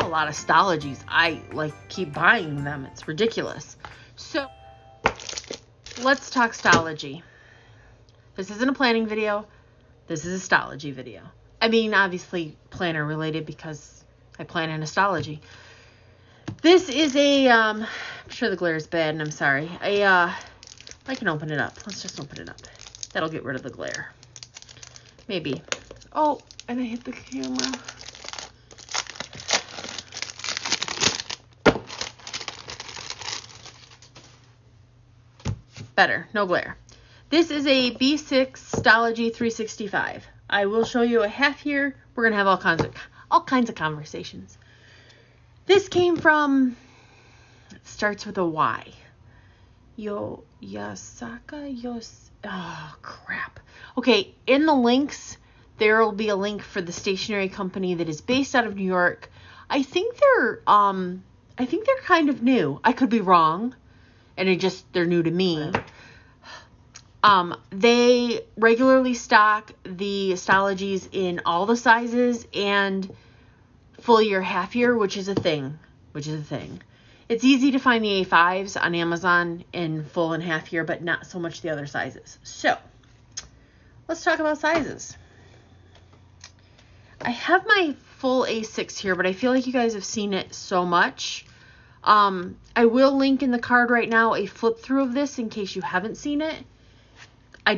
a lot of Stalogies. I like keep buying them. It's ridiculous. So let's talk Stalogy. This isn't a planning video. This is a Stalogy video. I mean, obviously planner related because I plan in Stalogy. This is a, I'm sure the glare is bad and I'm sorry. I can open it up. Let's just open it up. That'll get rid of the glare. Maybe. Oh, and I hit the camera. Better, no glare. This is a B6 Stalogy 365. I will show you a half year. We're gonna have all kinds of conversations. This came from, it starts with a Y. Oh crap. Okay, in the links, there will be a link for the stationery company that is based out of New York. I think they're kind of new. I could be wrong, and they're new to me. They regularly stock the Stalogies in all the sizes and full year, half year, which is a thing. It's easy to find the A5s on Amazon in full and half year, but not so much the other sizes. So let's talk about sizes. I have my full A6 here, but I feel like you guys have seen it so much. I will link in the card right now a flip through of this in case you haven't seen it. I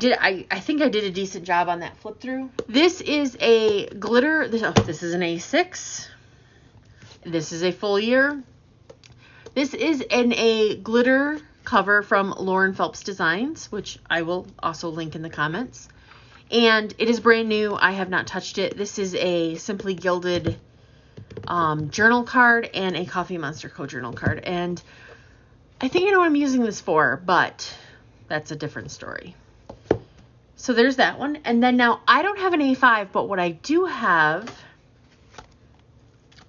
think I did a decent job on that flip through. This is a glitter. This is an A6. This is a full year. This is a glitter cover from Auburn Hills Designs, which I will also link in the comments. And it is brand new. I have not touched it. This is a Simply Gilded journal card and a Coffee Monster Co. journal card. And I think I know what I'm using this for, but that's a different story. So there's that one. And then now I don't have an A5, but what I do have,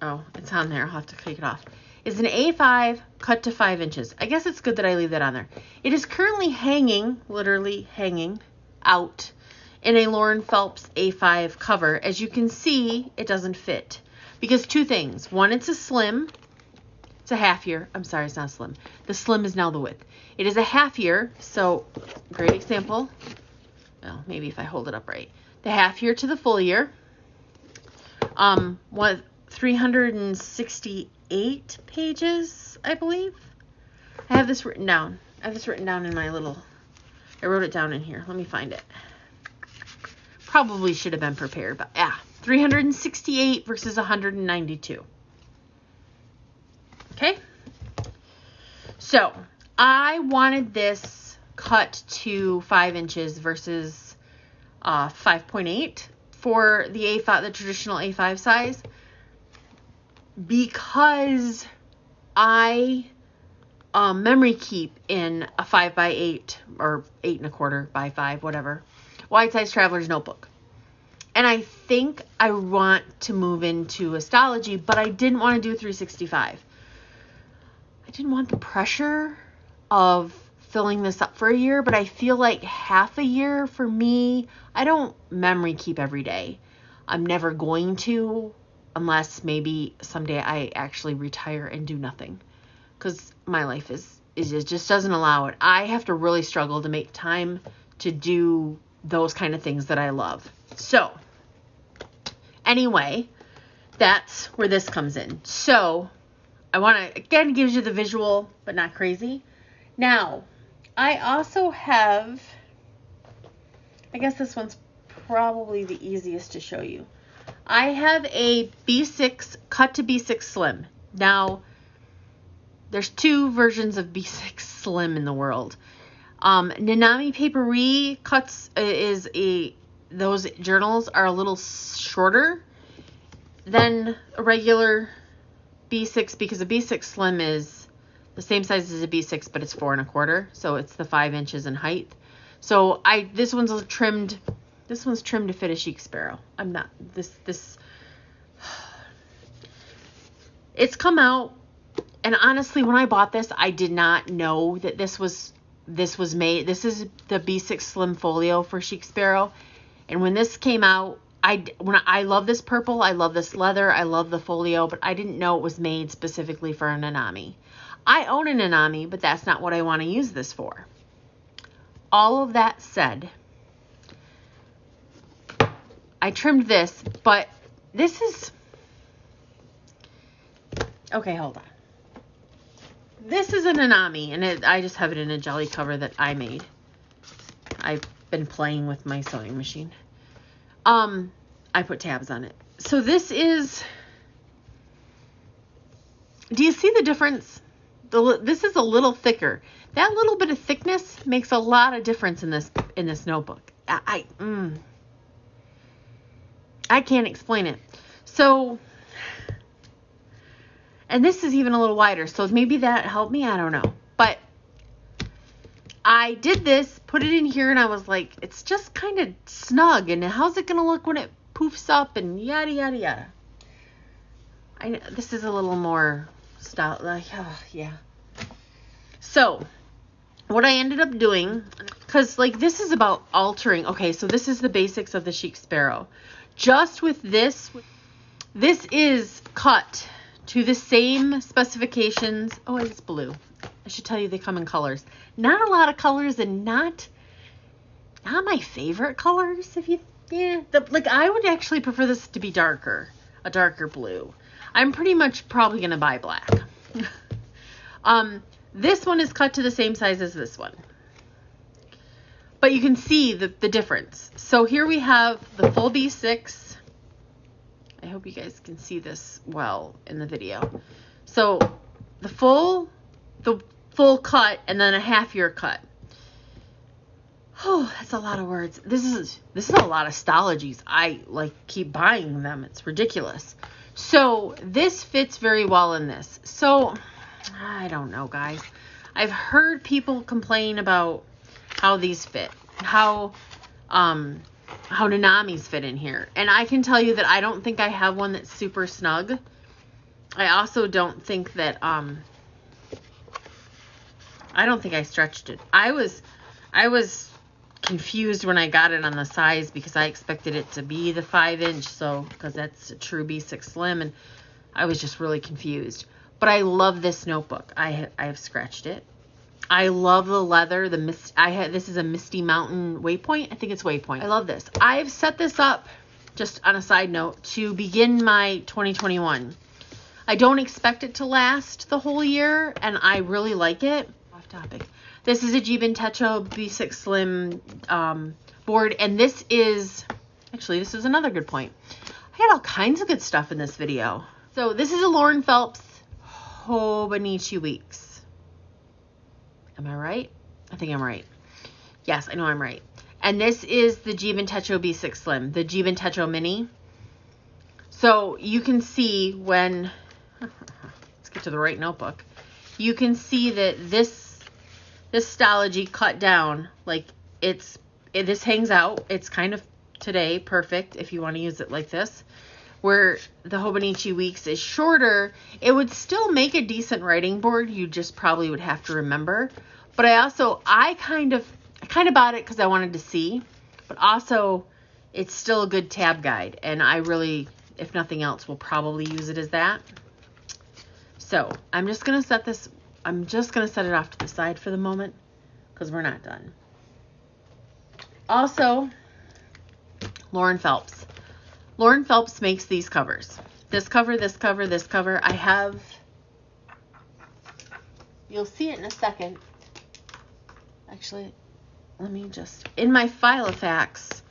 oh, it's on there. I'll have to take it off, is an A5 cut to 5 inches. I guess it's good that I leave that on there. It is currently hanging, literally hanging out in a Auburn Hills A5 cover. As you can see, it doesn't fit because two things. One, it's a slim. It's a half year. I'm sorry, it's not slim. The slim is now the width. It is a half year. So great example. Well, maybe if I hold it up right. The half year to the full year. 368 pages, I believe. I have this written down. In my little, I wrote it down in here. Let me find it. Probably should have been prepared, but 368 versus 192. Okay. So I wanted this cut to 5 inches versus 5.8 for the A5, the traditional A5 size, because I memory keep in a 5x8 or 8 1/4 by 5, whatever, wide size traveler's notebook. And I think I want to move into a Stalogy, but I didn't want to do 365. I didn't want the pressure of filling this up for a year, but I feel like half a year for me, I don't memory keep every day. I'm never going to, unless maybe someday I actually retire and do nothing, because my life it just doesn't allow it. I have to really struggle to make time to do those kind of things that I love. So anyway, that's where this comes in. So I want to, again, gives you the visual, but not crazy. Now, I also have, I guess this one's probably the easiest to show you. I have a B6, cut to B6 Slim. Now, there's two versions of B6 Slim in the world. Nanami Papery cuts those journals are a little shorter than a regular B6 because a B6 Slim is the same size as a B6, but it's 4 1/4, so it's the 5 inches in height. So this one's trimmed to fit a chic sparrow. I'm not this. It's come out, and honestly, when I bought this, I did not know that this was made. This is the B6 Slim Folio for chic sparrow, and when this came out, I love this purple, I love this leather, I love the folio, but I didn't know it was made specifically for an Nanami. I own an Nanami, but that's not what I want to use this for. All of that said, I trimmed this, but this is, okay, hold on. This is an Nanami, and I just have it in a jelly cover that I made. I've been playing with my sewing machine. I put tabs on it. So this is, do you see the difference? This is a little thicker. That little bit of thickness makes a lot of difference in this notebook. I can't explain it. So, and this is even a little wider, so maybe that helped me, I don't know. But I did this, put it in here, and I was like, it's just kind of snug, and how's it going to look when it poofs up, and yada, yada, yada. This is a little more style, like, yeah. So, what I ended up doing, because, like, this is about altering, okay, so this is the basics of the Chic Sparrow. Just with this is cut to the same specifications. Oh, it's blue. I should tell you they come in colors. Not a lot of colors, and not my favorite colors. Like I would actually prefer this to be darker, a darker blue. I'm pretty much probably gonna buy black. This one is cut to the same size as this one, but you can see the difference. So here we have the full B6. I hope you guys can see this well in the video. So the full cut, and then a half year cut. Oh, that's a lot of words. This is a lot of Stalogies. I like keep buying them. It's ridiculous. So this fits very well in this. So I don't know, guys. I've heard people complain about how these fit, how Nanamis fit in here. And I can tell you that I don't think I have one that's super snug. I also don't think that, I don't think I stretched it. I was confused when I got it on the size because I expected it to be the 5-inch. So, because that's a true B6 Slim, and I was just really confused. But I love this notebook. I have scratched it. I love the leather. This is a Misty Mountain Waypoint. I think it's Waypoint. I love this. I've set this up, just on a side note, to begin my 2021. I don't expect it to last the whole year, and I really like it. Off topic. This is a Jibin Techo B6 Slim board, and this is another good point. I had all kinds of good stuff in this video. So this is a Lauren Phelps Hobonichi Weeks. Am I right? I think I'm right. Yes, I know I'm right. And this is the Jibin Techo B6 Slim, the Jibin Techo Mini. So you can see when, let's get to the right notebook. You can see that this Stalogy cut down, like this hangs out. It's kind of today perfect if you want to use it like this. Where the Hobonichi Weeks is shorter, it would still make a decent writing board. You just probably would have to remember. But I kind of bought it because I wanted to see. But also, it's still a good tab guide. And I really, if nothing else, will probably use it as that. So, I'm just going to set it off to the side for the moment because we're not done. Also, Lauren Phelps. Lauren Phelps makes these covers. This cover, this cover, this cover. I have, you'll see it in a second. Actually, let me just, in my Filofax,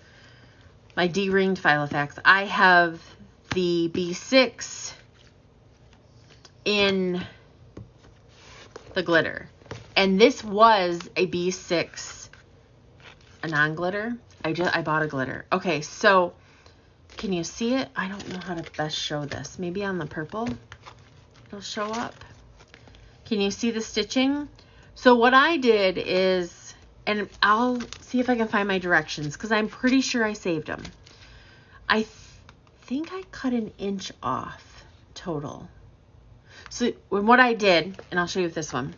my D-ringed Filofax, I have the B6 in the glitter. And this was a B6, a non-glitter. I bought a glitter. Okay, so can you see it? I don't know how to best show this. Maybe on the purple it'll show up. Can you see the stitching? So what I did is, and I'll see if I can find my directions because I'm pretty sure I saved them. I think I cut 1 inch off total. So what I did, and I'll show you with this one,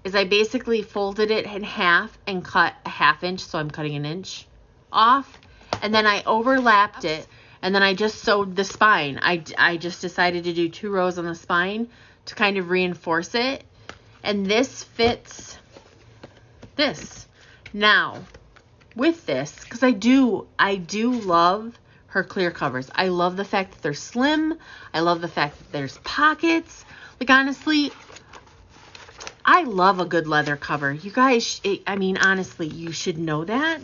is I basically folded it in half and cut a 1/2 inch. So I'm cutting 1 inch off. And then I overlapped it. And then I just sewed the spine. I just decided to do 2 rows on the spine to kind of reinforce it. And this fits this. Now, with this, because I do love her clear covers. I love the fact that they're slim. I love the fact that there's pockets. Like, honestly, I love a good leather cover. You guys, I mean, honestly, you should know that.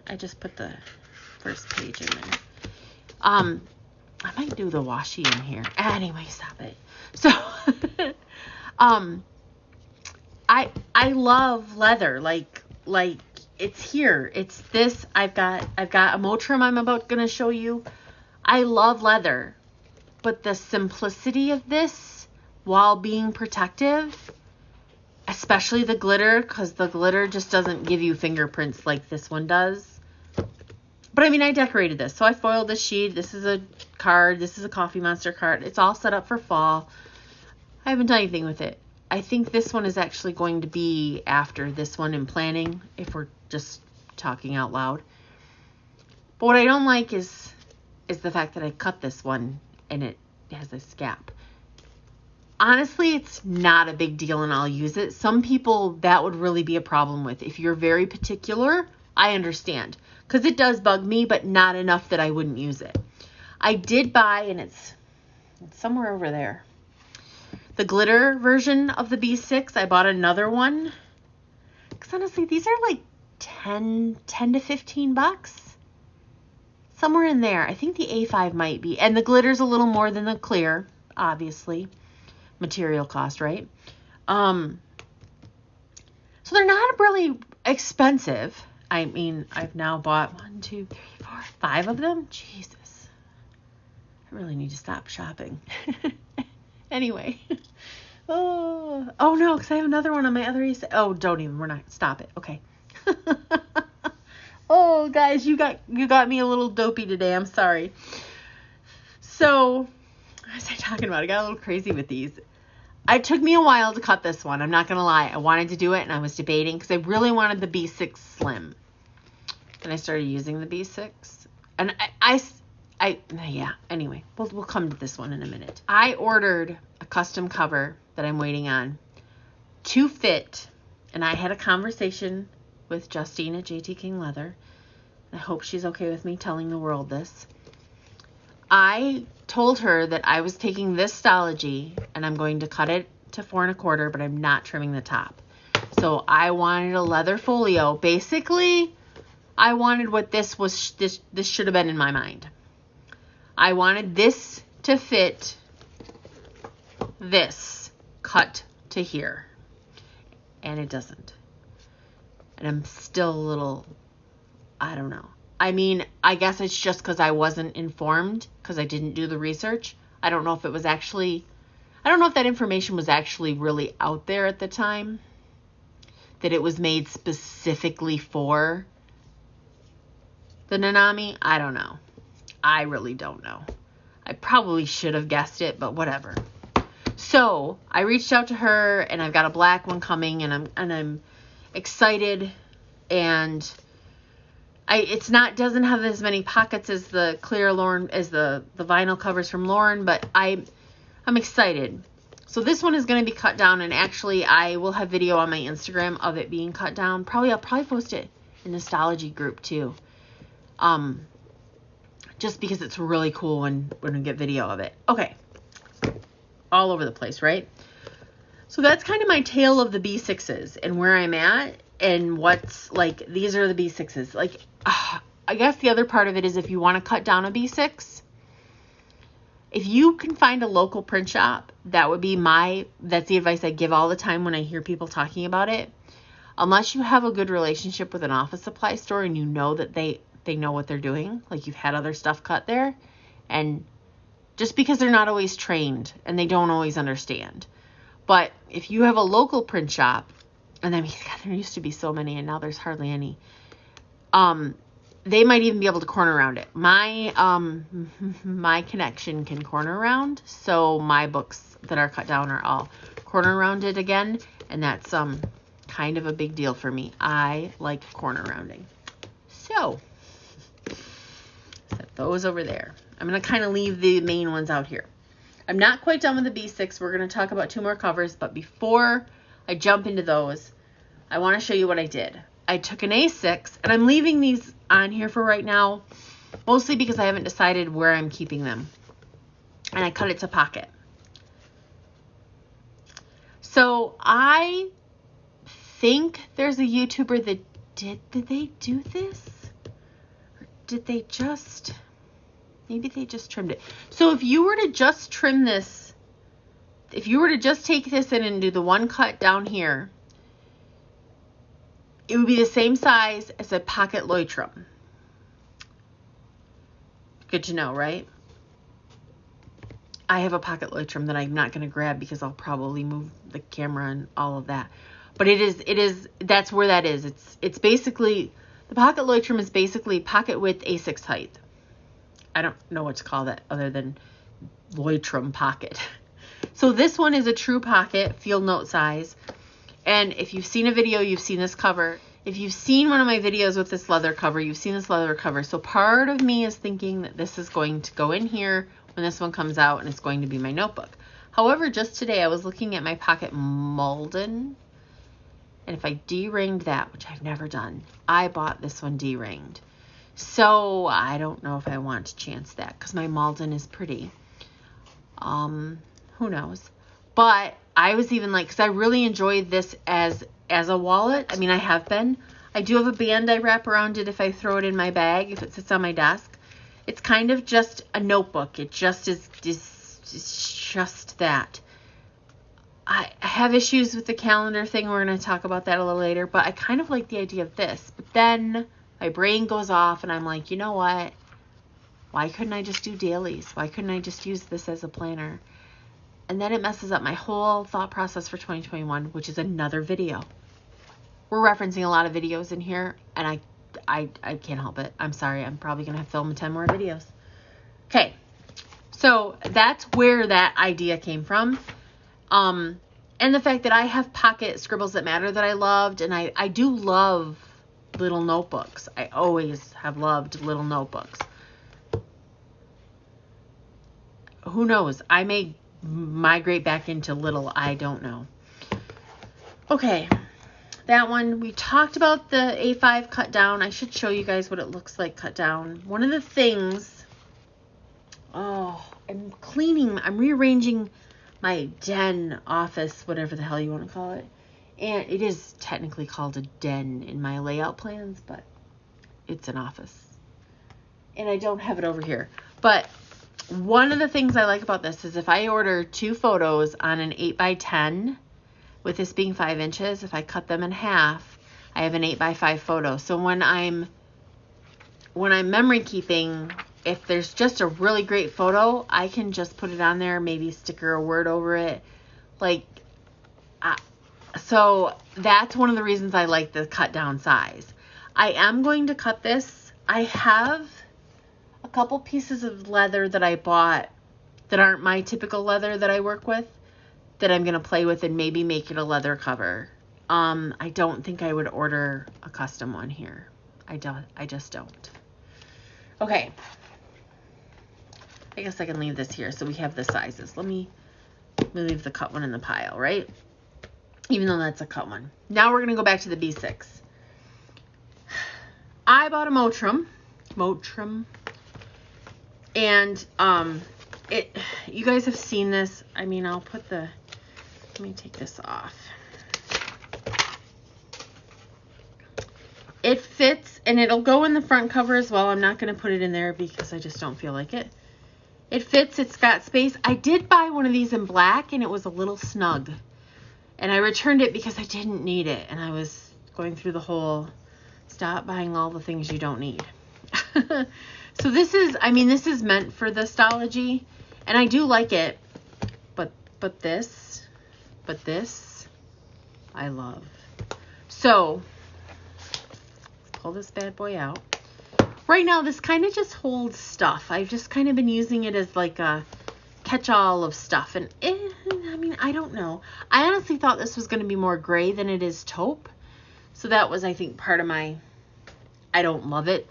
I just put the first page in there. I might do the washi in here. Anyway, stop it. So, I love leather. Like it's here. It's this. I've got a Motrim I'm going to show you. I love leather, but the simplicity of this while being protective, especially the glitter, because the glitter just doesn't give you fingerprints like this one does. But I mean, I decorated this. So I foiled this sheet. This is a card. This is a Coffee Monster card. It's all set up for fall. I haven't done anything with it. I think this one is actually going to be after this one in planning, if we're just talking out loud. But what I don't like is the fact that I cut this one and it has this gap. Honestly, it's not a big deal and I'll use it. Some people that would really be a problem with. If you're very particular, I understand. Because it does bug me, but not enough that I wouldn't use it. I did buy, and it's somewhere over there, the glitter version of the B6. I bought another one. Because honestly, these are like 10 to 15 bucks. Somewhere in there. I think the A5 might be. And the glitter's a little more than the clear, obviously. Material cost, right? So they're not really expensive. I mean, I've now bought 1, 2, 3, 4, 5 of them. Jesus. I really need to stop shopping. Anyway. Oh no, because I have another one on my other east. Oh, don't even. We're not. Stop it. Okay. Oh, guys, you got me a little dopey today. I'm sorry. So, what was I talking about? I got a little crazy with these. It took me a while to cut this one. I'm not going to lie. I wanted to do it, and I was debating because I really wanted the B6 Slim. And I started using the B6. And yeah, anyway, we'll come to this one in a minute. I ordered a custom cover that I'm waiting on to fit. And I had a conversation with Justine at JT King Leather. I hope she's okay with me telling the world this. I told her that I was taking this Stalogy and I'm going to cut it to 4 1/4, but I'm not trimming the top. So I wanted a leather folio. Basically, I wanted what this was. This should have been in my mind. I wanted this to fit this cut to here, and it doesn't. And I'm still a little, I don't know. I mean, I guess it's just because I wasn't informed, because I didn't do the research. I don't know if that information was actually really out there at the time, that it was made specifically for the Nanami. I don't know. I really don't know. I probably should have guessed it, but whatever. So I reached out to her, and I've got a black one coming, and I'm excited, and doesn't have as many pockets as the clear Lauren, as the vinyl covers from Lauren, but I'm excited. So this one is going to be cut down, and actually I will have video on my Instagram of it being cut down. I'll probably post it in the Stalogy group too. Just because it's really cool when we get video of it. Okay. All over the place, right? So that's kind of my tale of the B6s and where I'm at and what's like, these are the B6s. Like, I guess the other part of it is if you want to cut down a B6, if you can find a local print shop, that's the advice I give all the time when I hear people talking about it. Unless you have a good relationship with an office supply store and you know that they know what they're doing, like you've had other stuff cut there, and just because they're not always trained and they don't always understand. But if you have a local print shop, and I mean, God, there used to be so many and now there's hardly any, they might even be able to corner around it. My connection can corner around, so my books that are cut down are all corner rounded again, and that's kind of a big deal for me. I like corner rounding. So those over there. I'm going to kind of leave the main ones out here. I'm not quite done with the B6. We're going to talk about 2 more covers, but before I jump into those, I want to show you what I did. I took an A6, and I'm leaving these on here for right now, mostly because I haven't decided where I'm keeping them. And I cut it to pocket. So I think there's a YouTuber that did they do this? Or did they just, maybe they just trimmed it. So if you were to just trim this, if you were to just take this in and do the one cut down here, it would be the same size as a pocket Leutram. Good to know, right? I have a pocket Leutram that I'm not going to grab because I'll probably move the camera and all of that. But that's where that is. It's basically, the pocket Leutram is basically pocket width A6 height. I don't know what to call that other than Leutram pocket. So this one is a true pocket, field note size. And if you've seen a video, you've seen this cover. If you've seen one of my videos with this leather cover, you've seen this leather cover. So part of me is thinking that this is going to go in here when this one comes out, and it's going to be my notebook. However, just today I was looking at my pocket Malden, and if I D-ringed that, which I've never done, I bought this one D-ringed. So I don't know if I want to chance that because my Malden is pretty. Who knows? But I was even like, because I really enjoyed this as a wallet. I mean, I have been. I do have a band I wrap around it if I throw it in my bag, if it sits on my desk. It's kind of just a notebook. It just is just that. I have issues with the calendar thing. We're going to talk about that a little later. But I kind of like the idea of this. But then my brain goes off and I'm like, you know what? Why couldn't I just do dailies? Why couldn't I just use this as a planner? And then it messes up my whole thought process for 2021, which is another video. We're referencing a lot of videos in here, and I can't help it. I'm sorry. I'm probably going to have to film 10 more videos. Okay. So that's where that idea came from. And the fact that I have pocket Scribbles That Matter that I loved, and I do love little notebooks. I always have loved little notebooks. Who knows? I may migrate back into little, I don't know. Okay, that one, we talked about the A5 cut down. I should show you guys what it looks like cut down. One of the things, I'm rearranging my den, office, whatever the hell you want to call it. And it is technically called a den in my layout plans, but it's an office. And I don't have it over here. But one of the things I like about this is if I order 2 photos on an 8x10, with this being 5 inches, if I cut them in half, I have an 8x5 photo. So when I'm memory keeping, if there's just a really great photo, I can just put it on there, maybe sticker a word over it. So that's one of the reasons I like the cut down size. I am going to cut this. I have a couple pieces of leather that I bought that aren't my typical leather that I work with that I'm going to play with and maybe make it a leather cover. I don't think I would order a custom one here. I just don't. Okay. I guess I can leave this here so we have the sizes. Let me leave the cut one in the pile, right? Even though that's a cut one. Now we're going to go back to the B6. I bought a Motrum. And you guys have seen this. I mean, let me take this off. It fits, and it'll go in the front cover as well. I'm not going to put it in there because I just don't feel like it. It fits. It's got space. I did buy one of these in black, and it was a little snug. And I returned it because I didn't need it. And I was going through the whole, stop buying all the things you don't need. So this is meant for the Stalogy. And I do like it. But this, I love. So, let's pull this bad boy out. Right now, this kind of just holds stuff. I've just kind of been using it as like a catch-all of stuff. And I don't know. I honestly thought this was going to be more gray than it is taupe. So that was, I think, part of my, I don't love it.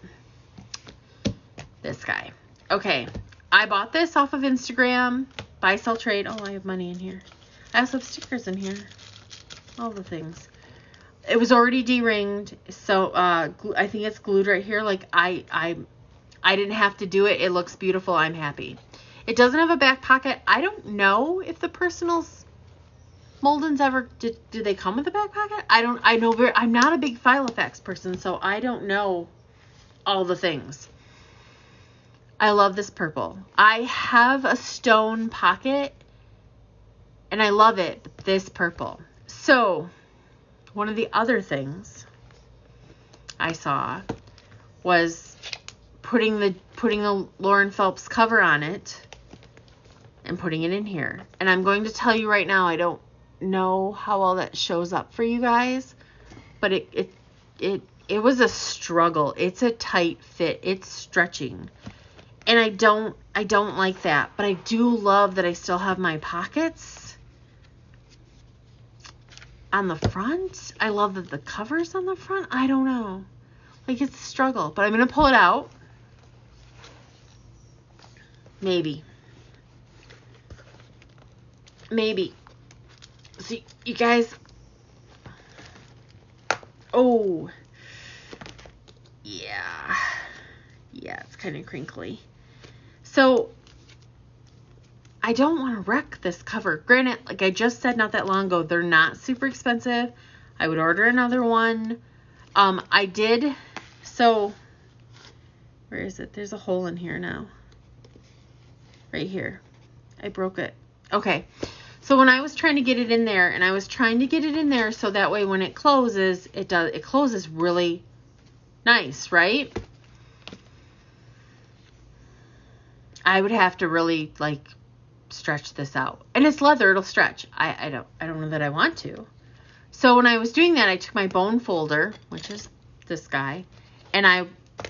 This guy. Okay. I bought this off of Instagram. Buy, sell, trade. Oh, I have money in here. I also have stickers in here. All the things. It was already de-ringed. So, I think it's glued right here. Like, I didn't have to do it. It looks beautiful. I'm happy. It doesn't have a back pocket. I don't know if the Personals Moldens ever do they come with a back pocket? I'm not a big File Effects person, so I don't know all the things. I love this purple. I have a stone pocket and I love it, but this purple. So, one of the other things I saw was putting the Lauren Phelps cover on it and putting it in here. And I'm going to tell you right now, I don't know how well that shows up for you guys, but it was a struggle. It's a tight fit. It's stretching. And I don't like that, but I do love that I still have my pockets on the front. I love that the cover's on the front. I don't know. Like, it's a struggle, but I'm going to pull it out. Maybe. So, you guys. Oh. Yeah. Yeah, it's kind of crinkly. So, I don't want to wreck this cover. Granted, like I just said not that long ago, they're not super expensive. I would order another one. I did. So, where is it? There's a hole in here now. Right here. I broke it. Okay. So when I was trying to get it in there, and I was trying to get it in there so that way when it closes, it closes really nice, right? I would have to really like stretch this out. And it's leather, it'll stretch. I don't know that I want to. So when I was doing that, I took my bone folder, which is this guy, and I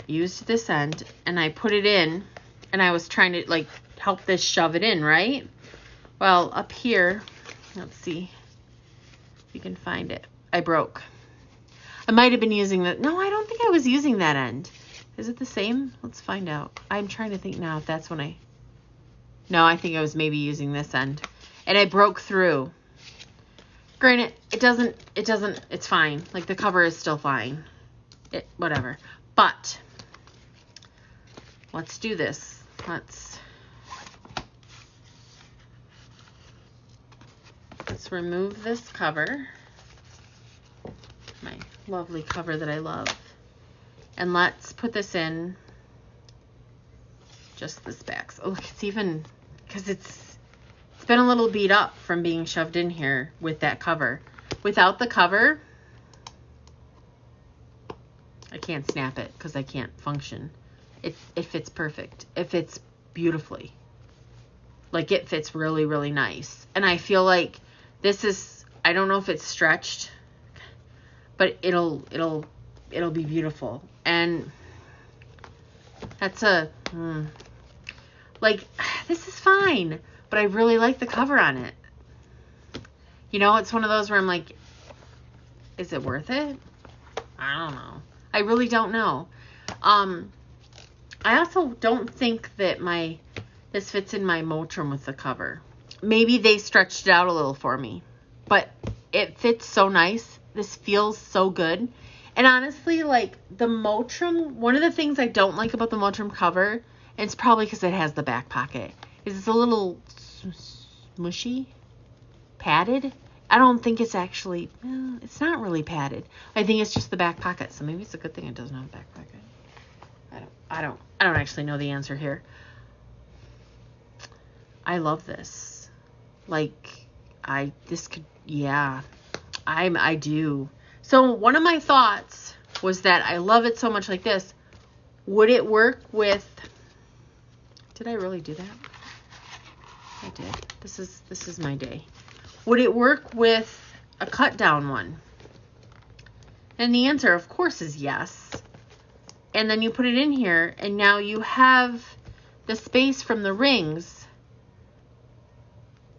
used this end and I put it in, and I was trying to like help this shove it in, right? Well, up here, let's see if you can find it. I broke. I might have been using that. No, I don't think I was using that end. Is it the same? Let's find out. I'm trying to think now if that's when No, I think I was maybe using this end. And I broke through. Granted, it's fine. Like, the cover is still fine. Whatever. But, let's do this. Let's remove this cover. My lovely cover that I love. And let's put this in just this back. So look, it's even, because it's been a little beat up from being shoved in here with that cover. Without the cover, I can't snap it because I can't function. It fits perfect. It fits beautifully. Like, it fits really, really nice. And I feel like this is, I don't know if it's stretched, but it'll be beautiful. And that's like, this is fine, but I really like the cover on it. You know, it's one of those where I'm like, is it worth it? I don't know. I really don't know. I also don't think that this fits in my Motrin with the cover. Maybe they stretched it out a little for me, but it fits so nice. This feels so good. And honestly, like, the Motrin, one of the things I don't like about the Motrin cover, and it's probably because it has the back pocket, is it's a little mushy, padded. I don't think it's actually, it's not really padded. I think it's just the back pocket, so maybe it's a good thing it doesn't have a back pocket. I don't actually know the answer here. I love this. Like, I do. So one of my thoughts was that I love it so much like this. Would it work with, did I really do that? I did. This is my day. Would it work with a cut down one? And the answer, of course, is yes. And then you put it in here, and now you have the space from the rings.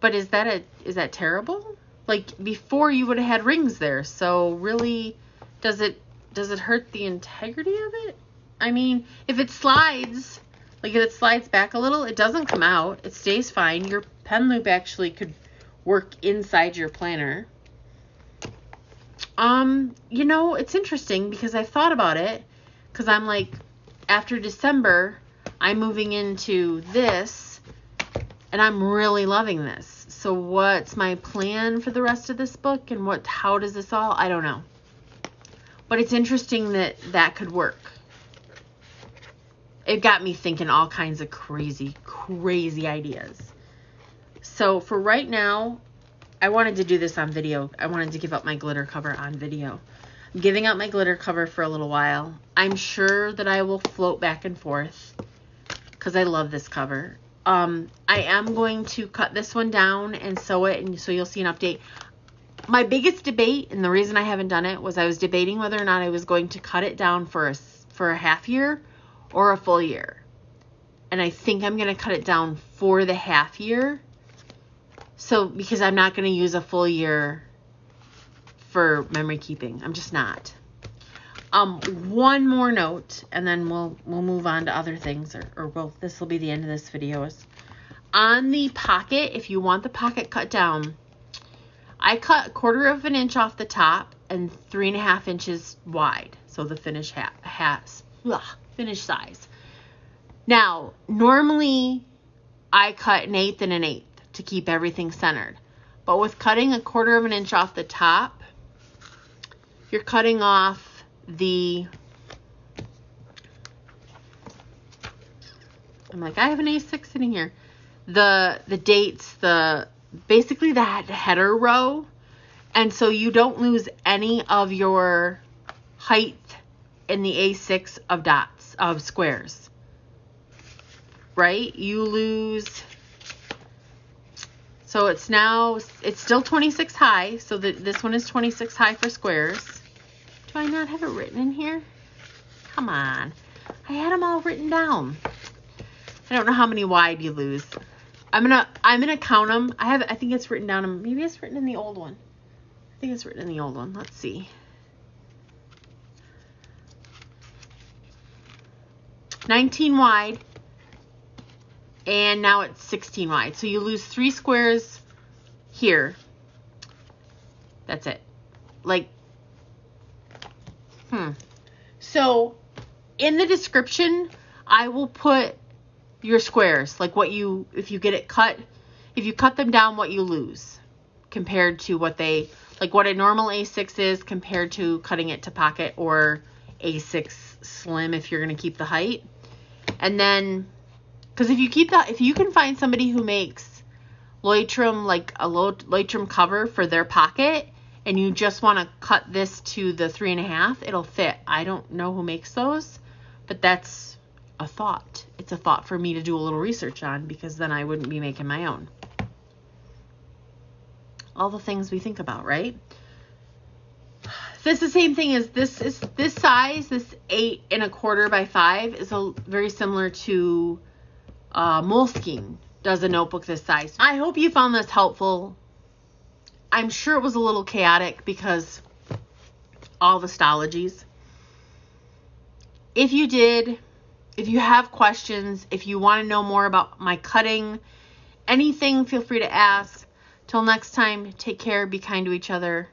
But is that terrible? Like, before you would have had rings there. So really, does it hurt the integrity of it? I mean, if it slides, Like if it slides back a little, it doesn't come out. It stays fine. Your pen loop actually could work inside your planner. You know, it's interesting because I've thought about it, because I'm like, after December, I'm moving into this, and I'm really loving this. So what's my plan for the rest of this book, and how does this all, I don't know. But it's interesting that could work. It got me thinking all kinds of crazy ideas. So for right now, I wanted to do this on video. I wanted to give up my glitter cover on video. I'm giving up my glitter cover for a little while. I'm sure that I will float back and forth because I love this cover. I am going to cut this one down and sew it, and so you'll see an update. My biggest debate, and the reason I haven't done it, was I was debating whether or not I was going to cut it down for a half year or a full year. And I think I'm going to cut it down for the half year. So, because I'm not going to use a full year for memory keeping. I'm just not. One more note, and then we'll move on to other things, or this will be the end of this video. Is on the pocket, if you want the pocket cut down, I cut 1/4 of an inch off the top and 3.5 inches wide. So the finish finish size. Now, normally I cut 1/8 and 1/8 to keep everything centered. But with cutting 1/4 of an inch off the top, you're cutting off I'm like, I have an A6 sitting here. The dates, basically the header row. And so you don't lose any of your height in the A6 of dots, of squares. Right? You lose, so it's still 26 high. So this one is 26 high for squares. Do I not have it written in here? Come on. I had them all written down. I don't know how many wide you lose. I'm gonna count them. I think it's written down. Maybe it's written in the old one. I think it's written in the old one. Let's see. 19 wide. And now it's 16 wide. So you lose 3 squares here. That's it. Like, So in the description, I will put your squares, like if you get it cut, if you cut them down, what you lose compared to what a normal A6 is compared to cutting it to pocket, or A6 slim if you're going to keep the height. And then, because if you can find somebody who makes Leutrim, like a Leutrim cover for their pocket, and you just want to cut this to the 3.5, it'll fit. I don't know who makes those, but that's a thought. It's a thought for me to do a little research on, because then I wouldn't be making my own. All the things we think about, right? This is the same thing as this size, this 8 1/4 by 5 is very similar to Moleskine does a notebook this size. I hope you found this helpful. I'm sure it was a little chaotic because all the Stalogies. If you did, if you have questions, if you want to know more about my cutting, anything, feel free to ask. Till next time, take care, be kind to each other.